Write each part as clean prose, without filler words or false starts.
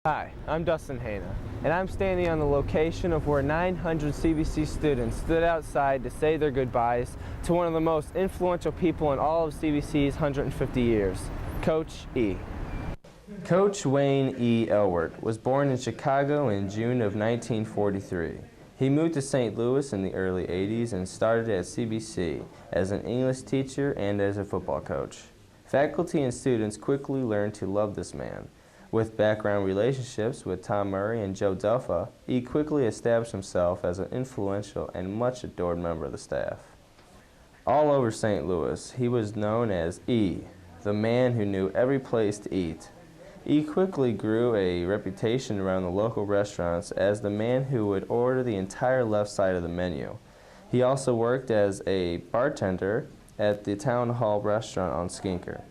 Hi, I'm Dustin Hanna, and I'm standing on the location of where 900 CBC students stood outside to say their goodbyes to one of the most influential people in all of CBC's 150 years, Coach E. Coach Wayne E. Elwart was born in Chicago in June of 1943. He moved to St. Louis in the early 80s and started at CBC as an English teacher and as a football coach. Faculty and students quickly learned to love this man. With background relationships with Tom Murray and Joe Delfa, he quickly established himself as an influential and much adored member of the staff. All over St. Louis, he was known as E, the man who knew every place to eat. E quickly grew a reputation around the local restaurants as the man who would order the entire left side of the menu. He also worked as a bartender at the Town Hall restaurant on Skinker.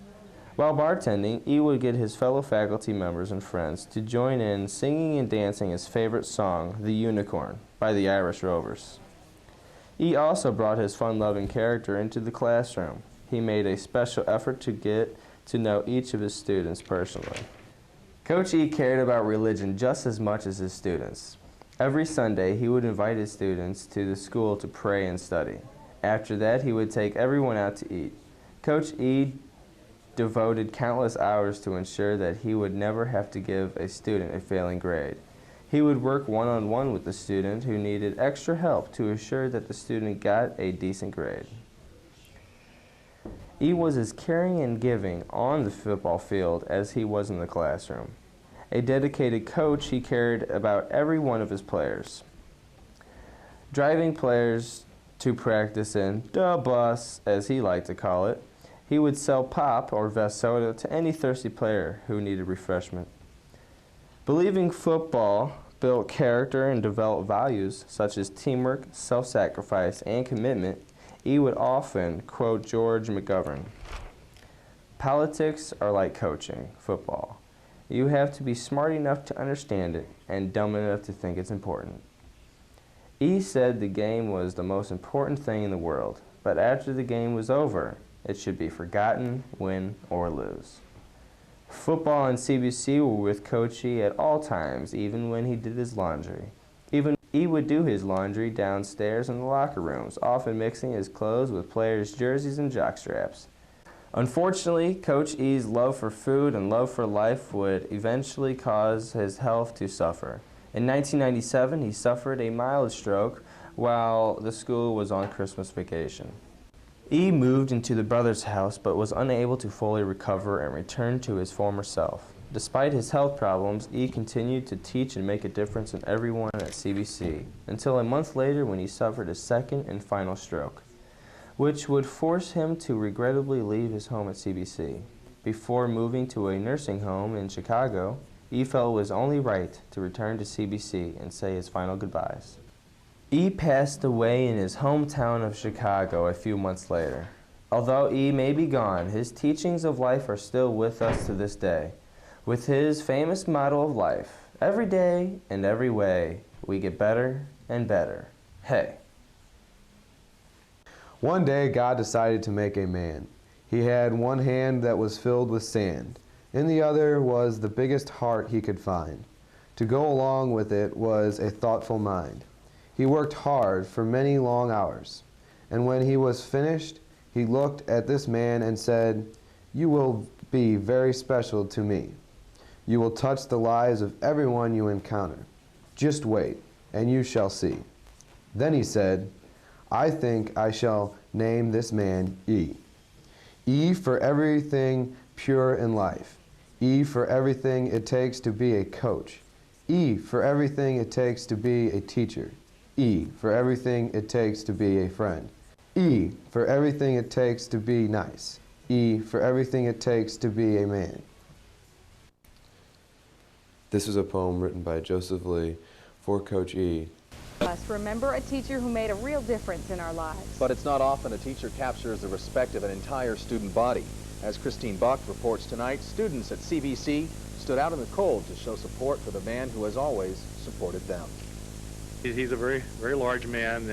While bartending, E would get his fellow faculty members and friends to join in singing and dancing his favorite song, The Unicorn, by the Irish Rovers. E also brought his fun-loving character into the classroom. He made a special effort to get to know each of his students personally. Coach E cared about religion just as much as his students. Every Sunday, he would invite his students to the school to pray and study. After that, he would take everyone out to eat. Coach E devoted countless hours to ensure that he would never have to give a student a failing grade. He would work one-on-one with the student who needed extra help to assure that the student got a decent grade. E was as caring and giving on the football field as he was in the classroom. A dedicated coach, he cared about every one of his players. Driving players to practice in the bus, as he liked to call it, he would sell pop or Vest soda to any thirsty player who needed refreshment. Believing football built character and developed values such as teamwork, self-sacrifice, and commitment, E would often quote George McGovern. Politics are like coaching football. You have to be smart enough to understand it and dumb enough to think it's important. E said the game was the most important thing in the world, but after the game was over, it should be forgotten, win or lose. Football and CBC were with Coach E at all times, even when he did his laundry. Even E would do his laundry downstairs in the locker rooms, often mixing his clothes with players' jerseys and jockstraps. Unfortunately, Coach E's love for food and love for life would eventually cause his health to suffer. In 1997, he suffered a mild stroke while the school was on Christmas vacation. E moved into the brother's house but was unable to fully recover and return to his former self. Despite his health problems, E continued to teach and make a difference in everyone at CBC until a month later when he suffered a second and final stroke, which would force him to regrettably leave his home at CBC. Before moving to a nursing home in Chicago, E felt it was only right to return to CBC and say his final goodbyes. E passed away in his hometown of Chicago a few months later. Although E may be gone, his teachings of life are still with us to this day. With his famous motto of life, every day and every way, we get better and better. Hey. One day God decided to make a man. He had one hand that was filled with sand. In the other was the biggest heart he could find. To go along with it was a thoughtful mind. He worked hard for many long hours, and when he was finished, he looked at this man and said, "You will be very special to me. You will touch the lives of everyone you encounter. Just wait, and you shall see." Then he said, "I think I shall name this man E. E for everything pure in life. E for everything it takes to be a coach. E for everything it takes to be a teacher. E for everything it takes to be a friend. E for everything it takes to be nice. E for everything it takes to be a man." This is a poem written by Joseph Lee for Coach E. Remember a teacher who made a real difference in our lives. But it's not often a teacher captures the respect of an entire student body. As Christine Buck reports tonight, students at CBC stood out in the cold to show support for the man who has always supported them. He's a very, very large man,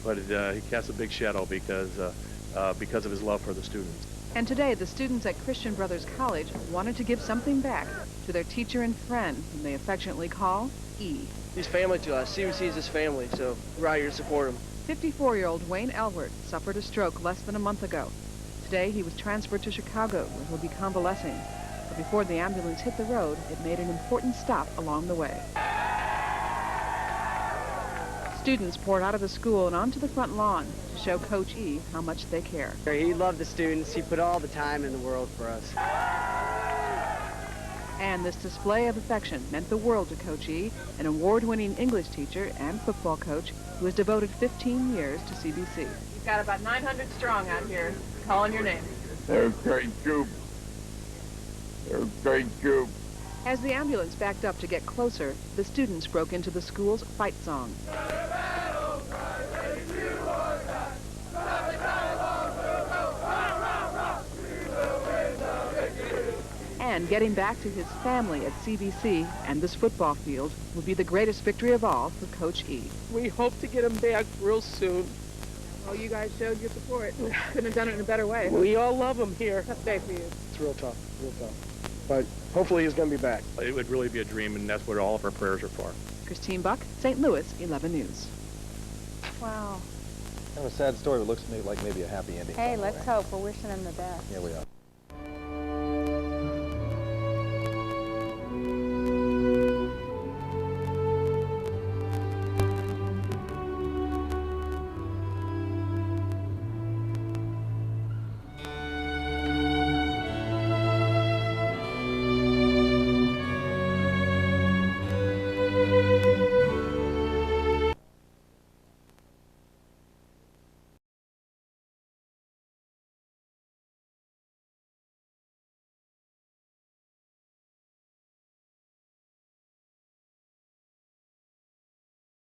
but he casts a big shadow because of his love for the students. And today, the students at Christian Brothers College wanted to give something back to their teacher and friend, whom they affectionately call E. He's family to us. CBC is his family, so we're out here to support him. 54-year-old Wayne Elwart suffered a stroke less than a month ago. Today, he was transferred to Chicago, where he'll be convalescing. But before the ambulance hit the road, it made an important stop along the way. Students poured out of the school and onto the front lawn to show Coach E how much they care. He loved the students. He put all the time in the world for us. And this display of affection meant the world to Coach E, an award-winning English teacher and football coach who has devoted 15 years to CBC. You've got about 900 strong out here calling your name. They're a great group. They're a great group. As the ambulance backed up to get closer, the students broke into the school's fight song. And getting back to his family at CBC and this football field would be the greatest victory of all for Coach E. We hope to get him back real soon. Oh, you guys showed your support. Couldn't have done it in a better way. We all love him here. Tough day for you. It's real tough, real tough. But hopefully he's going to be back. It would really be a dream, and that's what all of our prayers are for. Christine Buck, St. Louis 11 News. Wow. Kind of a sad story, but looks like maybe a happy ending. Hey, by the let's way. hope. We're wishing him the best. Yeah, we are.